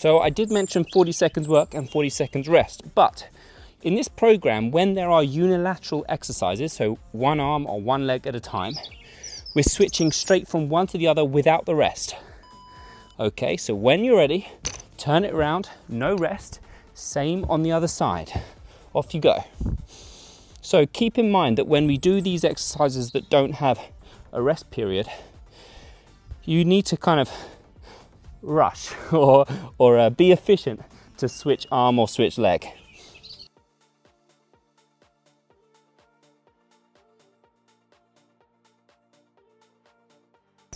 So I did mention 40 seconds work and 40 seconds rest, but in this program, when there are unilateral exercises, so one arm or one leg at a time, we're switching straight from one to the other without the rest. Okay, so when you're ready, turn it around, no rest, same on the other side. Off you go. So keep in mind that when we do these exercises that don't have a rest period, you need to kind of rush or be efficient to switch arm or switch leg.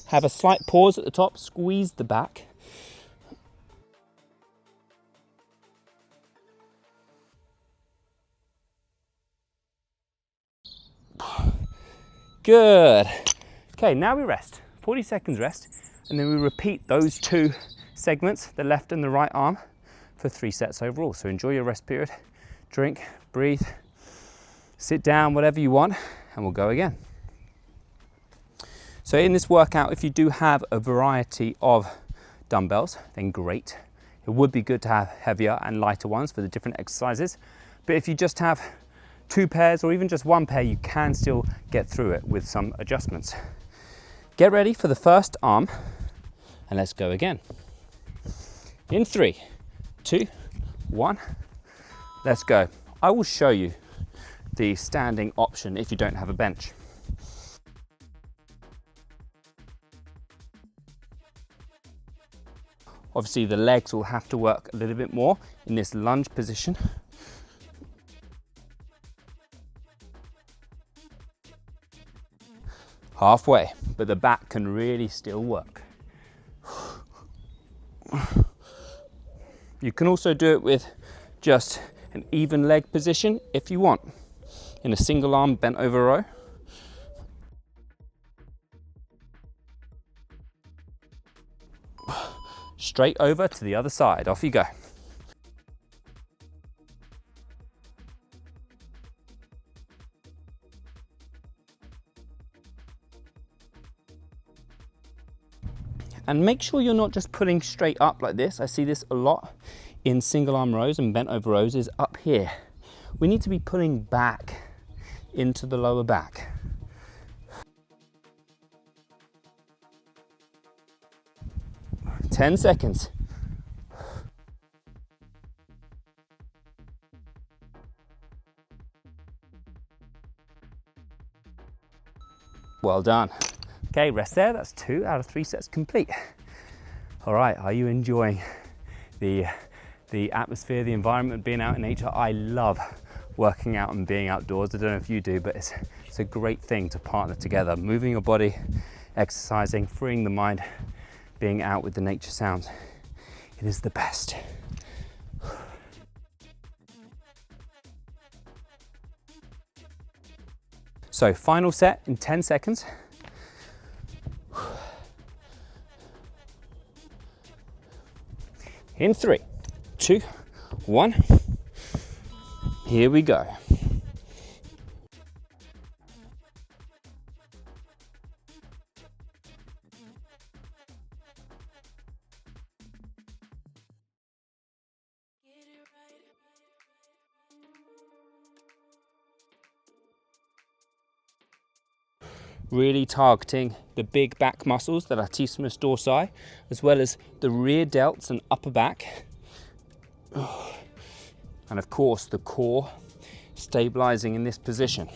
Have a slight pause at the top, squeeze the back. Good. Okay, now we rest. 40 seconds rest, and then we repeat those two segments, the left and the right arm, for 3 sets overall. So enjoy your rest period. Drink, breathe, sit down, whatever you want, and we'll go again. So in this workout, if you do have a variety of dumbbells, then great. It would be good to have heavier and lighter ones for the different exercises. But if you just have 2 pairs or even just 1 pair, you can still get through it with some adjustments. Get ready for the first arm, and let's go again. In 3, 2, 1, let's go. I will show you the standing option if you don't have a bench. Obviously the legs will have to work a little bit more in this lunge position. Halfway, but the back can really still work. You can also do it with just an even leg position if you want, in a single arm bent over row. Straight over to the other side, off you go. And make sure you're not just putting straight up like this. I see this a lot in single arm rows and bent over rows, is up here. We need to be pulling back into the lower back. Ten seconds. Well done. Okay, rest there. That's 2 out of 3 sets complete. All right, are you enjoying the atmosphere, the environment, being out in nature? I love working out and being outdoors. I don't know if you do, but it's a great thing to partner together. Moving your body, exercising, freeing the mind, being out with the nature sounds. It is the best. So final set in 10 seconds. In 3, 2, 1, here we go. Really targeting the big back muscles, the latissimus dorsi, as well as the rear delts and upper back. And of course the core, stabilizing in this position.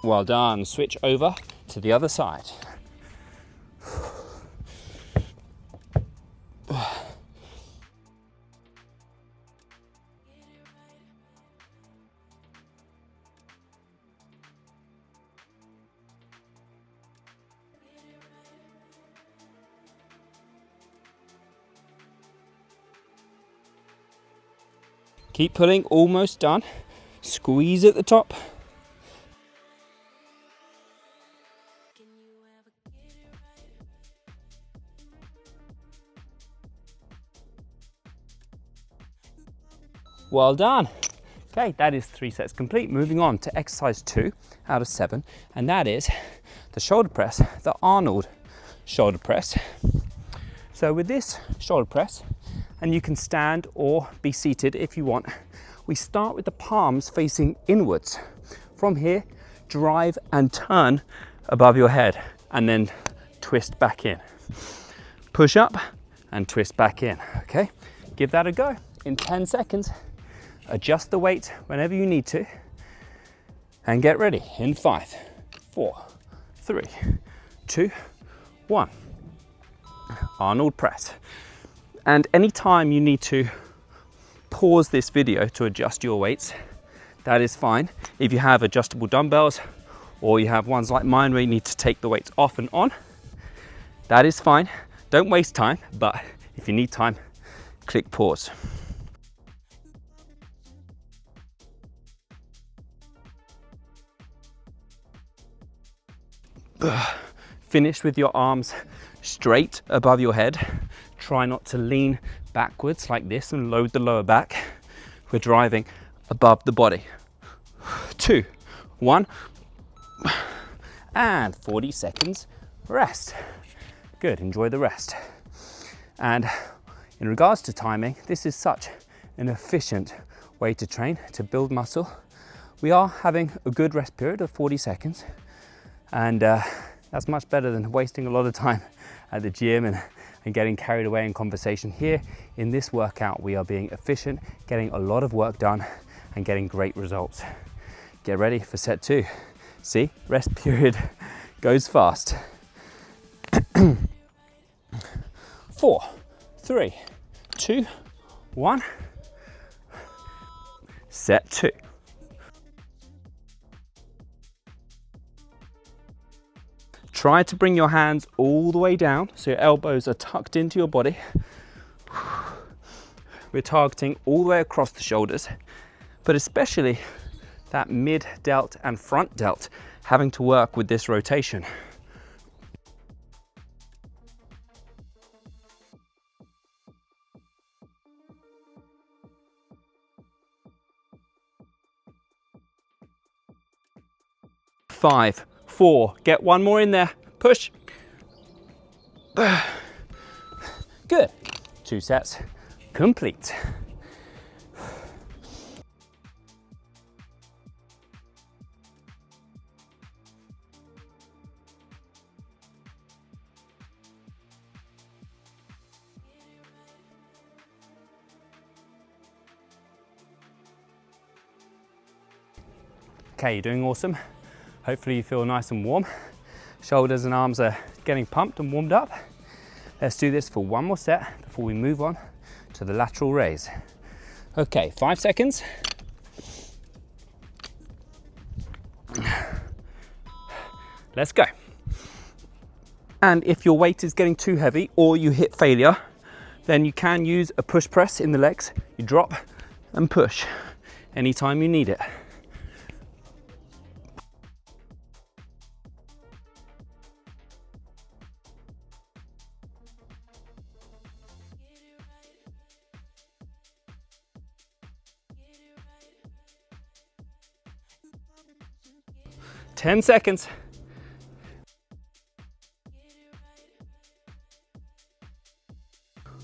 Well done. Switch over to the other side. Keep pulling, almost done. Squeeze at the top. Well done. Okay, that is 3 sets complete. Moving on to exercise 2 out of 7, and that is the shoulder press, the Arnold shoulder press. So with this shoulder press, and you can stand or be seated if you want, we start with the palms facing inwards. From here, drive and turn above your head, and then twist back in. Push up and twist back in, okay? Give that a go in 10 seconds. Adjust the weight whenever you need to, and get ready in 5, 4, 3, 2, 1. Arnold press. And anytime you need to pause this video to adjust your weights, that is fine. If you have adjustable dumbbells, or you have ones like mine where you need to take the weights off and on, that is fine. Don't waste time, but if you need time, click pause. Finish with your arms straight above your head. Try not to lean backwards like this and load the lower back. We're driving above the body. 2, 1, and 40 seconds rest. Good, enjoy the rest. And in regards to timing, this is such an efficient way to train, to build muscle. We are having a good rest period of 40 seconds. And that's much better than wasting a lot of time at the gym and getting carried away in conversation. Here in this workout, we are being efficient, getting a lot of work done and getting great results. Get ready for set 2. See, rest period goes fast. 4, 3, 2, 1. Set 2. Try to bring your hands all the way down so your elbows are tucked into your body. We're targeting all the way across the shoulders, but especially that mid delt and front delt having to work with this rotation. Five, 4, get one more in there, push. Good, 2 sets complete. Okay, you're doing awesome. Hopefully you feel nice and warm. Shoulders and arms are getting pumped and warmed up. Let's do this for one more set before we move on to the lateral raise. Okay, 5 seconds. Let's go. And if your weight is getting too heavy or you hit failure, then you can use a push press in the legs. You drop and push anytime you need it. Ten seconds.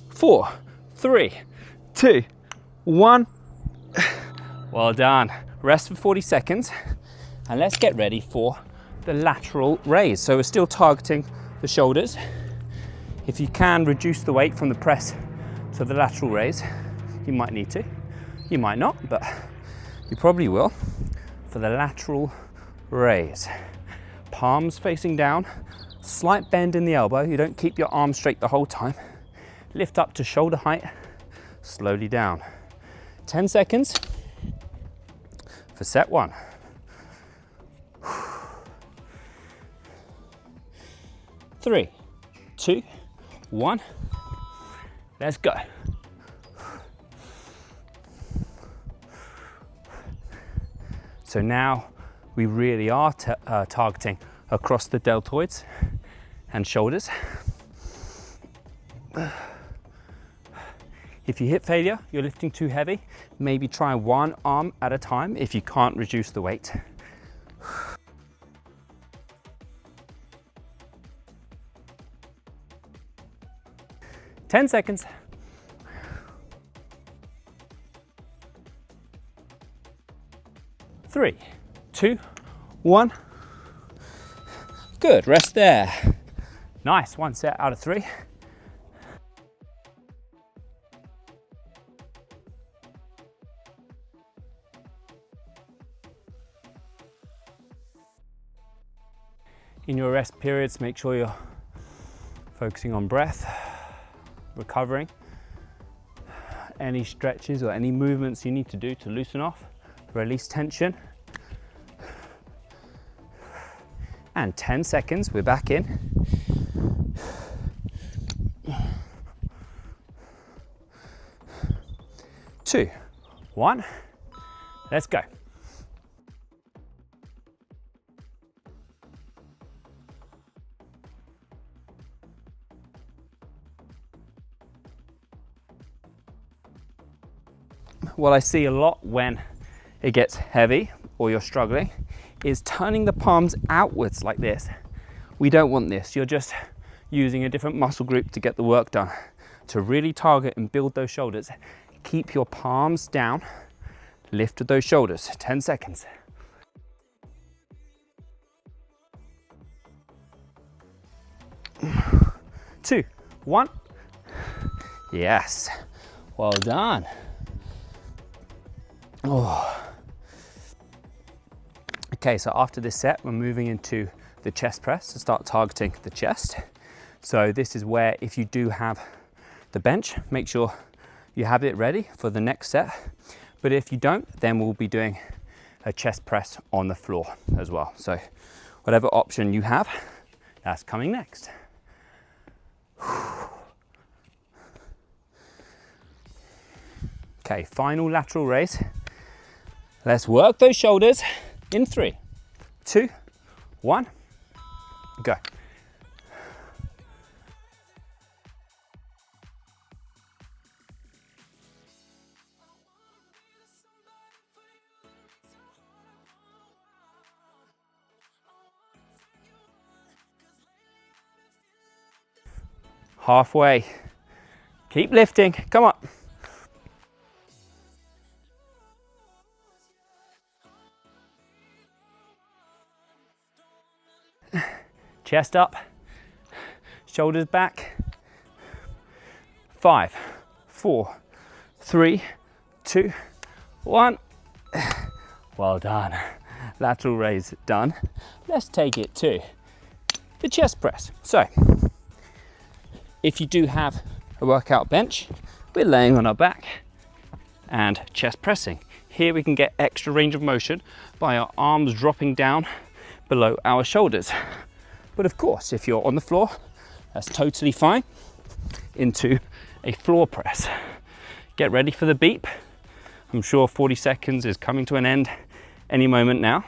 4, 3, 2, 1. Well done. Rest for 40 seconds and let's get ready for the lateral raise. So we're still targeting the shoulders. If you can reduce the weight from the press to the lateral raise, you might need to. You might not, but you probably will. For the lateral raise, palms facing down, slight bend in the elbow. You don't keep your arms straight the whole time. Lift up to shoulder height, slowly down. 10 seconds for set 1. Three, 2, 1. Let's go. So now we really are targeting across the deltoids and shoulders. If you hit failure, you're lifting too heavy, maybe try one arm at a time if you can't reduce the weight. Ten seconds. 3, 2, 1. Good, rest there. Nice, 1 set out of 3. In your rest periods, make sure you're focusing on breath, recovering. Any stretches or any movements you need to do to loosen off, release tension. And 10 seconds, we're back in. 2, 1, let's go. What I see a lot when it gets heavy or you're struggling is turning the palms outwards like this. We don't want this. You're just using a different muscle group to get the work done. To really target and build those shoulders, keep your palms down, lift those shoulders. 10 seconds. Two, 1. Yes, well done. Oh. Okay, so after this set, we're moving into the chest press to start targeting the chest. So this is where, if you do have the bench, make sure you have it ready for the next set. But if you don't, then we'll be doing a chest press on the floor as well. So whatever option you have, that's coming next. Okay, final lateral raise. Let's work those shoulders in 3, 2, 1, go. Halfway. Keep lifting, come on. Chest up, shoulders back. 5, 4, 3, 2, 1. Well done. Lateral raise done. Let's take it to the chest press. So, if you do have a workout bench, we're laying on our back and chest pressing. Here we can get extra range of motion by our arms dropping down below our shoulders. But of course, if you're on the floor, that's totally fine. Into a floor press. Get ready for the beep. I'm sure 40 seconds is coming to an end any moment now.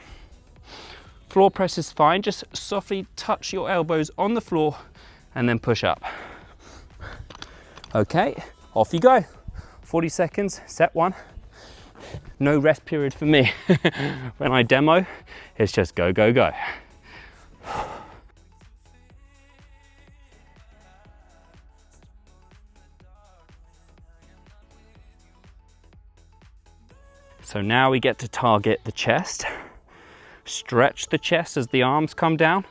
Floor press is fine. Just softly touch your elbows on the floor and then push up. Okay, off you go. 40 seconds, set 1. No rest period for me. When I demo, it's just go, go, go. So now we get to target the chest. Stretch the chest as the arms come down.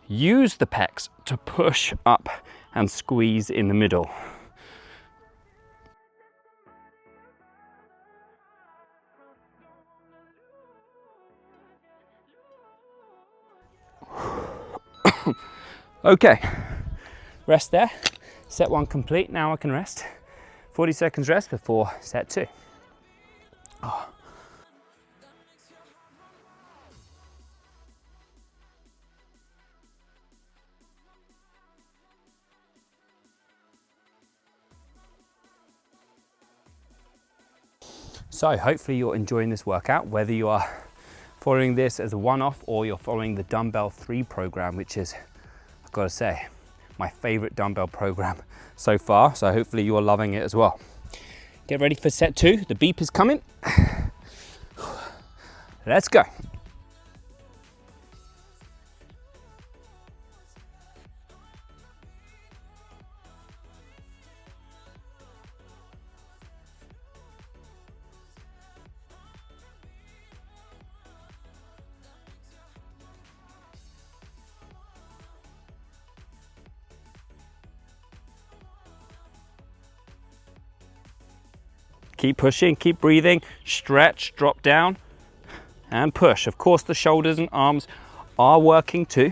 Use the pecs to push up and squeeze in the middle. Okay, rest there. Set 1 complete, now I can rest. 40 seconds rest before set 2. Oh. So hopefully you're enjoying this workout, whether you are following this as a one-off or you're following the Dumbbell 3 program, which is, I've got to say, my favorite dumbbell program so far. So hopefully you're loving it as well. Get ready for set 2. The beep is coming. Let's go. Keep pushing, keep breathing, stretch, drop down, and push. Of course, the shoulders and arms are working too,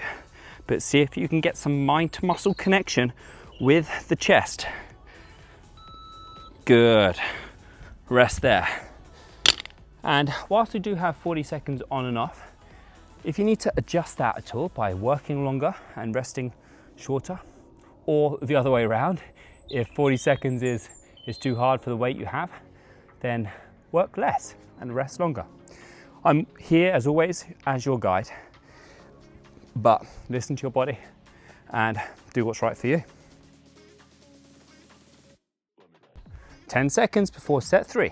but see if you can get some mind to muscle connection with the chest. Good. Rest there. And whilst we do have 40 seconds on and off, if you need to adjust that at all by working longer and resting shorter, or the other way around, if 40 seconds is too hard for the weight you have, then work less and rest longer. I'm here as always as your guide, but listen to your body and do what's right for you. 10 seconds before set 3.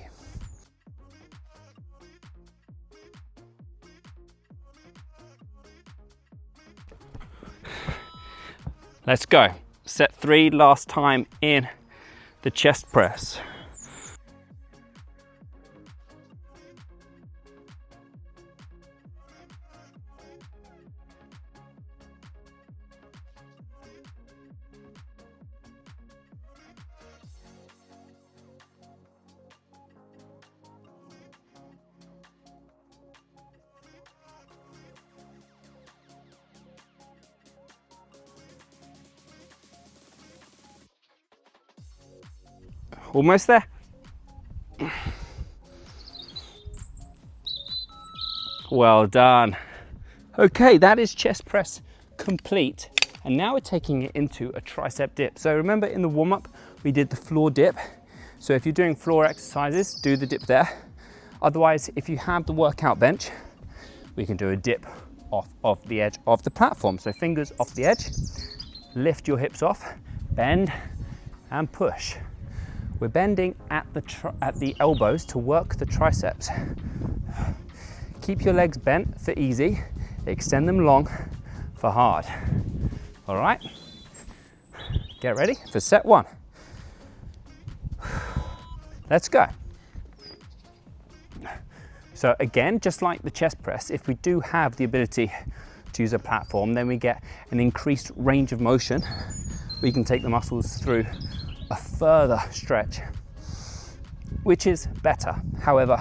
Let's go. Set 3, last time in the chest press. Almost there. Well done. Okay, that is chest press complete. And now we're taking it into a tricep dip. So remember in the warm up, we did the floor dip. So if you're doing floor exercises, do the dip there. Otherwise, if you have the workout bench, we can do a dip off the edge of the platform. So fingers off the edge, lift your hips off, bend and push. We're bending at the elbows to work the triceps. Keep your legs bent for easy, extend them long for hard. All right, get ready for set 1. Let's go. So again, just like the chest press, if we do have the ability to use a platform, then we get an increased range of motion. We can take the muscles through a further stretch, which is better. However,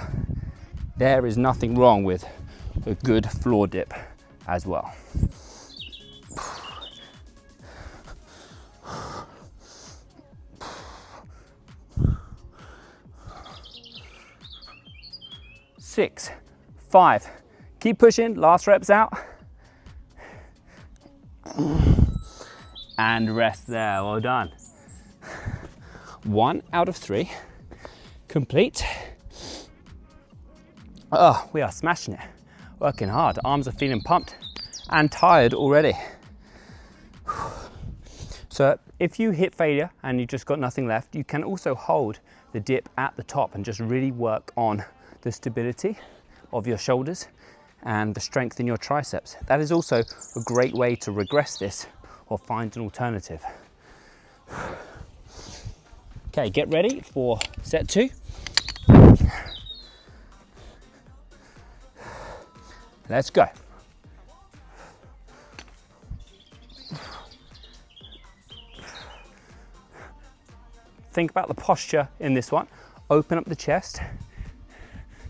there is nothing wrong with a good floor dip as well. Six, 5, keep pushing, last reps out. And rest there, well done. 1 out of 3, complete. Oh, we are smashing it, working hard. Arms are feeling pumped and tired already. So if you hit failure and you just got nothing left, you can also hold the dip at the top and just really work on the stability of your shoulders and the strength in your triceps. That is also a great way to regress this or find an alternative. Okay, get ready for set 2. Let's go. Think about the posture in this one. Open up the chest.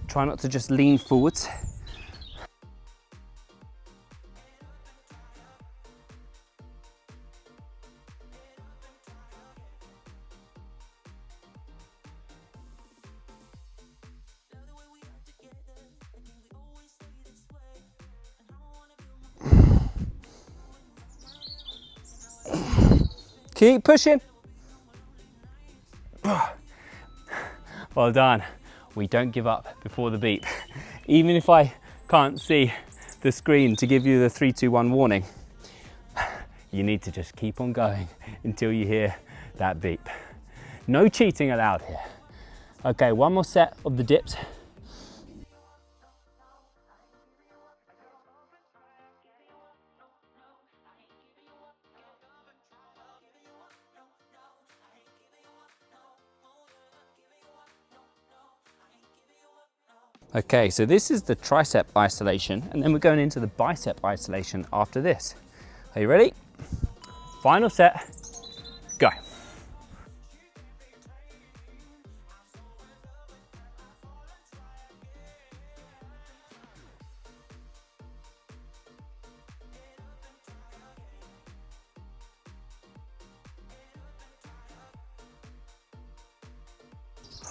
Try not to just lean forwards. Keep pushing. Well done. We don't give up before the beep. Even if I can't see the screen to give you the 3, 2, 1 warning, you need to just keep on going until you hear that beep. No cheating allowed here. Okay, one more set of the dips. Okay, so this is the tricep isolation, and then we're going into the bicep isolation after this. Are you ready? Final set, go.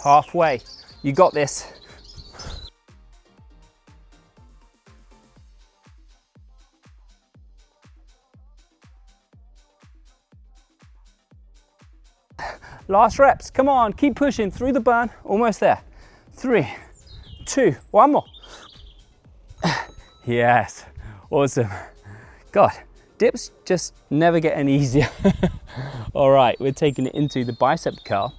Halfway, you got this. Last reps, come on, keep pushing through the burn, almost there. 3, 2, one more. Yes, awesome. God, dips just never get any easier. All right, we're taking it into the bicep curl.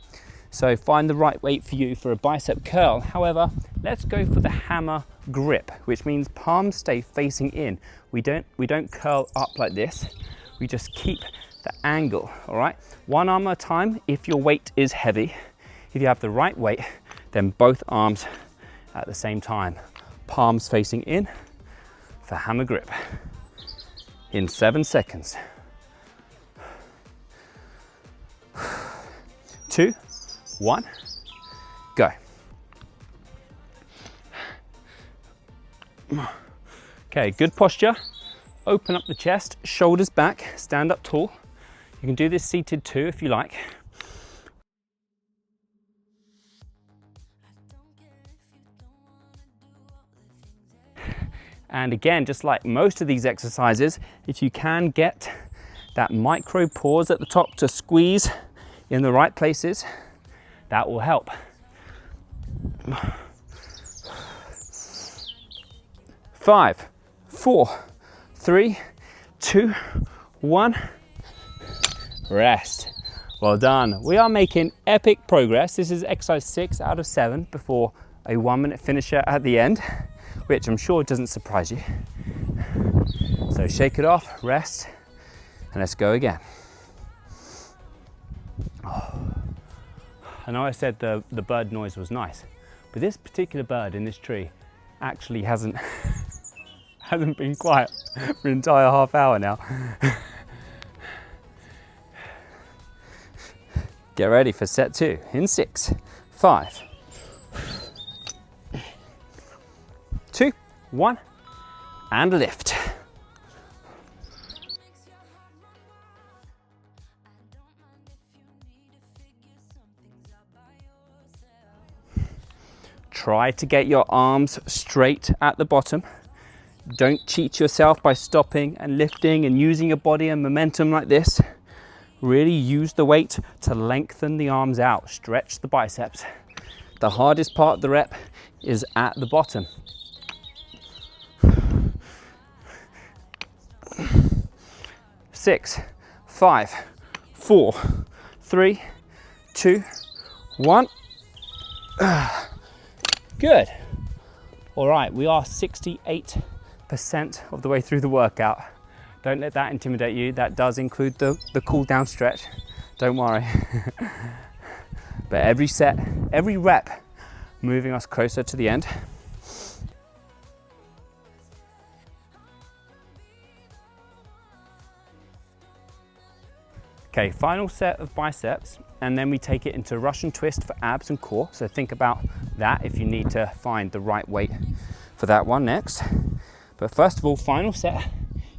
So find the right weight for you for a bicep curl. However, let's go for the hammer grip, which means palms stay facing in. We don't curl up like this. We just keep the angle, all right? One arm at a time if your weight is heavy. If you have the right weight, then both arms at the same time. Palms facing in for hammer grip. In 7 seconds. 2, 1, go. Okay, good posture. Open up the chest, shoulders back, stand up tall. You can do this seated too if you like. And again, just like most of these exercises, if you can get that micro pause at the top to squeeze in the right places, that will help. 5, 4, 3, 2, 1. Rest. Well done. We are making epic progress. This is exercise 6 out of 7 before a 1-minute finisher at the end, which I'm sure doesn't surprise you. So shake it off, rest, and let's go again. I know I said the bird noise was nice, but this particular bird in this tree actually hasn't been quiet for an entire half hour now. Get ready for set 2 in 6, 5, 2, 1, and lift. Try to get your arms straight at the bottom. Don't cheat yourself by stopping and lifting and using your body and momentum like this. Really use the weight to lengthen the arms out, stretch the biceps. The hardest part of the rep is at the bottom. 6, 5, 4, 3, 2, 1. Good. All right, we are 68% of the way through the workout. Don't let that intimidate you. That does include the cool down stretch. Don't worry. But every set, every rep, moving us closer to the end. Okay, final set of biceps, and then we take it into Russian twist for abs and core. So think about that if you need to find the right weight for that one next. But first of all, final set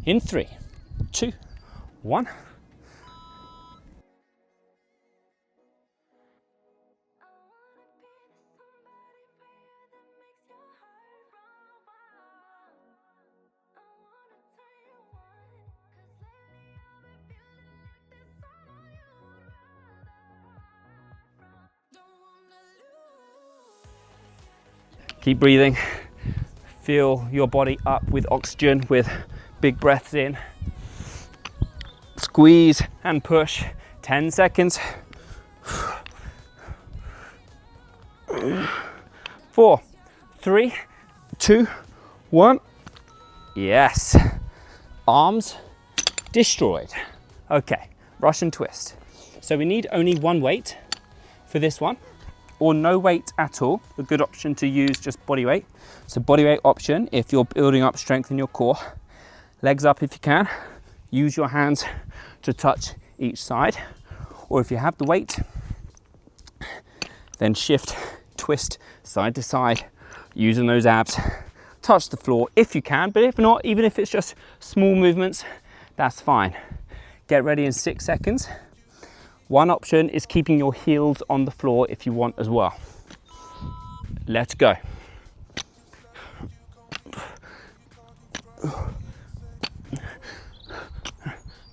in 3, 2, 1. Keep breathing. Fill your body up with oxygen with big breaths in. Squeeze and push. 10 seconds. 4, 3, 2, 1. Yes. Arms destroyed. Okay, Russian twist. So we need only one weight for this one, or no weight at all. A good option to use just body weight. So body weight option if you're building up strength in your core. Legs up if you can. Use your hands to touch each side. Or if you have the weight, then shift, twist side to side, using those abs. Touch the floor if you can, but if not, even if it's just small movements, that's fine. Get ready in 6 seconds. One option is keeping your heels on the floor if you want as well. Let's go.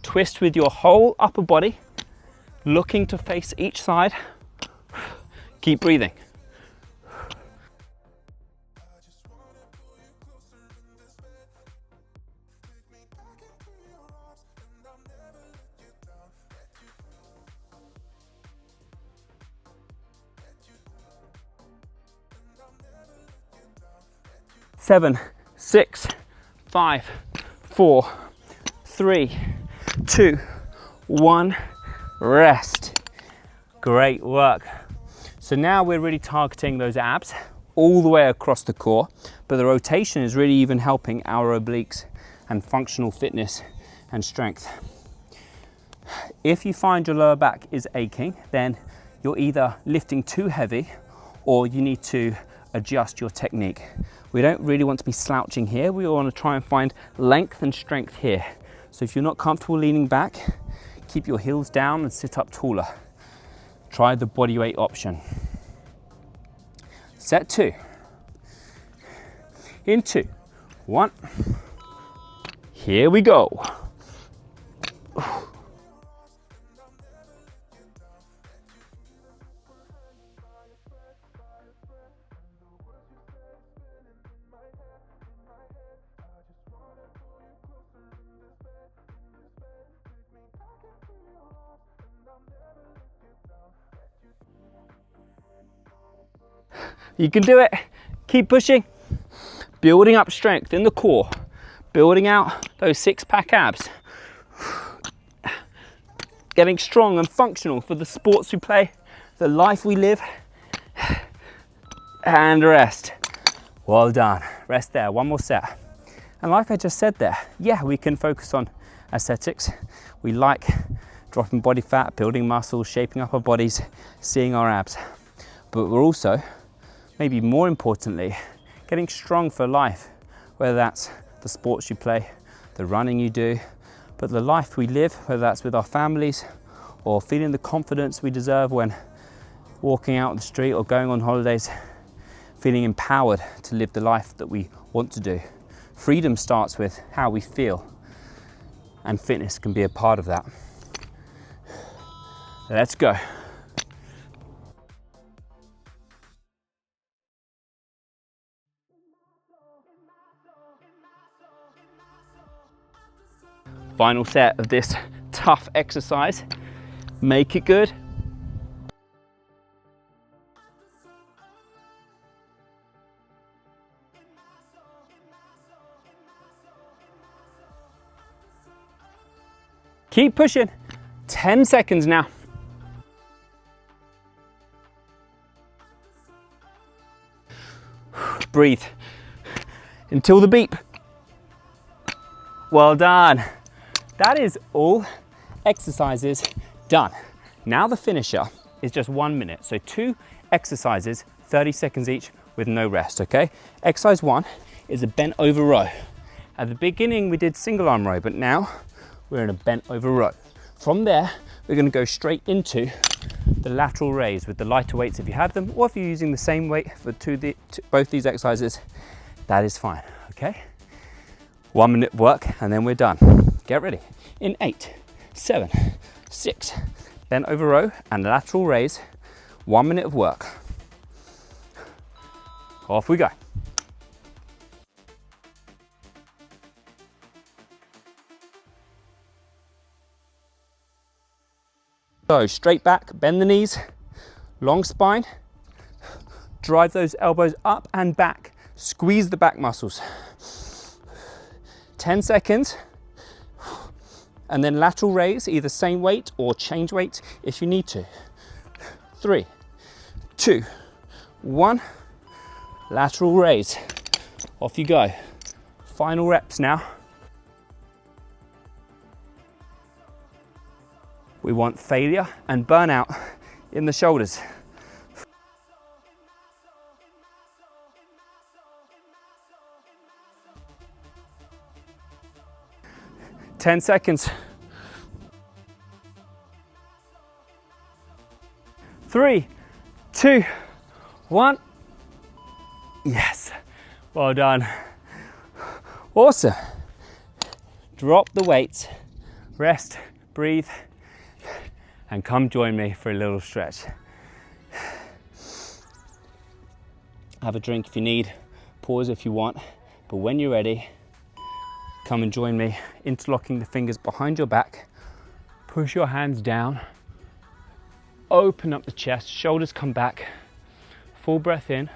Twist with your whole upper body, looking to face each side. Keep breathing. Seven, 6, 5, 4, 3, 2, 1, rest. Great work. So now we're really targeting those abs all the way across the core, but the rotation is really even helping our obliques and functional fitness and strength. If you find your lower back is aching, then you're either lifting too heavy or you need to adjust your technique. We don't really want to be slouching here. We want to try and find length and strength here. So if you're not comfortable leaning back, keep your heels down and sit up taller. Try the body weight option. Set 2. In 2, 1. Here we go. You can do it. Keep pushing. Building up strength in the core. Building out those 6-pack abs. Getting strong and functional for the sports we play, the life we live. And rest. Well done. Rest there. One more set. And like I just said there, yeah, we can focus on aesthetics. We like dropping body fat, building muscle, shaping up our bodies, seeing our abs. But we're also, maybe more importantly, getting strong for life, whether that's the sports you play, the running you do, but the life we live, whether that's with our families or feeling the confidence we deserve when walking out on the street or going on holidays, feeling empowered to live the life that we want to do. Freedom starts with how we feel, and fitness can be a part of that. Let's go. Final set of this tough exercise. Make it good. Keep pushing. 10 seconds now. Breathe until the beep. Well done. That is all exercises done. Now the finisher is just 1 minute. So 2 exercises, 30 seconds each with no rest, okay? Exercise 1 is a bent over row. At the beginning we did single arm row, but now we're in a bent over row. From there, we're gonna go straight into the lateral raise with the lighter weights if you have them, or if you're using the same weight for both these exercises, that is fine, okay? 1 minute work and then we're done. Get ready. In 8, 7, 6, bent over row and lateral raise, 1 minute of work. Off we go. So straight back, bend the knees, long spine, Drive those elbows up and back. Squeeze the back muscles. 10 seconds. And then lateral raise, either same weight or change weight if you need to. 3, 2, 1. Lateral raise. Off you go. Final reps now. We want failure and burnout in the shoulders. Ten seconds. 3, 2, 1. Yes, well done. Awesome. Drop the weights, rest, breathe, and come join me for a little stretch. Have a drink if you need, pause if you want, but when you're ready, come and join me, interlocking the fingers behind your back, push your hands down, open up the chest, shoulders come back, full breath in,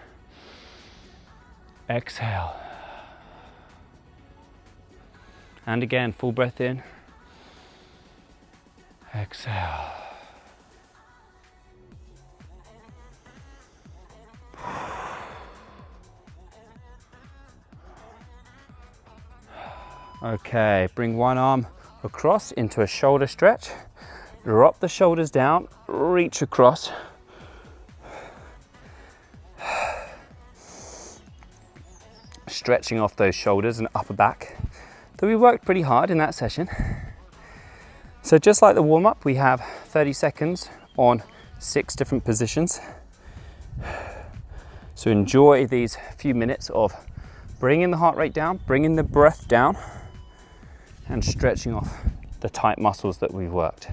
exhale. And again, full breath in, exhale. Okay, bring one arm across into a shoulder stretch. Drop the shoulders down, reach across. Stretching off those shoulders and upper back. So we worked pretty hard in that session. So just like the warm-up, we have 30 seconds on 6 different positions. So enjoy these few minutes of bringing the heart rate down, bringing the breath down, and stretching off the tight muscles that we've worked.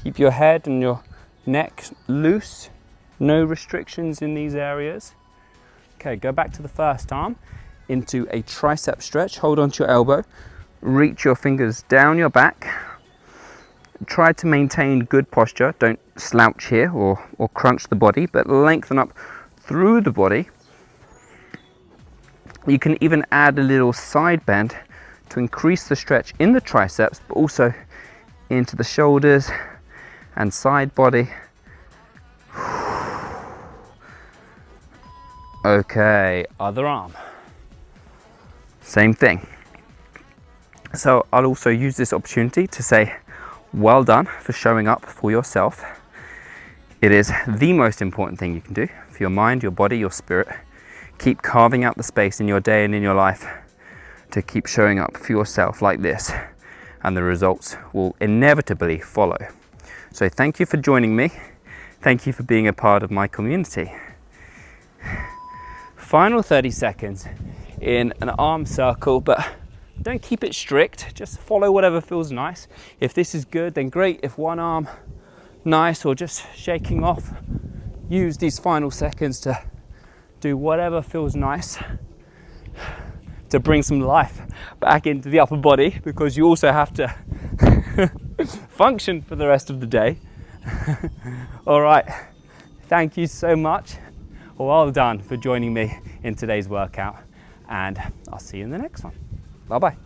Keep your head and your neck loose, no restrictions in these areas. Okay, go back to the first arm into a tricep stretch. Hold onto your elbow, reach your fingers down your back. Try to maintain good posture. Don't slouch here or crunch the body, but lengthen up through the body. You can even add a little side bend to increase the stretch in the triceps, but also into the shoulders and side body. Okay, other arm. Same thing. So I'll also use this opportunity to say, well done for showing up for yourself. It is the most important thing you can do for your mind, your body, your spirit. Keep carving out the space in your day and in your life to keep showing up for yourself like this, and the results will inevitably follow. So thank you for joining me. Thank you for being a part of my community. Final 30 seconds in an arm circle, but don't keep it strict. Just follow whatever feels nice. If this is good, then great. If one arm nice or just shaking off, use these final seconds to do whatever feels nice to bring some life back into the upper body, because you also have to function for the rest of the day. All right, thank you so much. Well done for joining me in today's workout, and I'll see you in the next one. Bye-bye.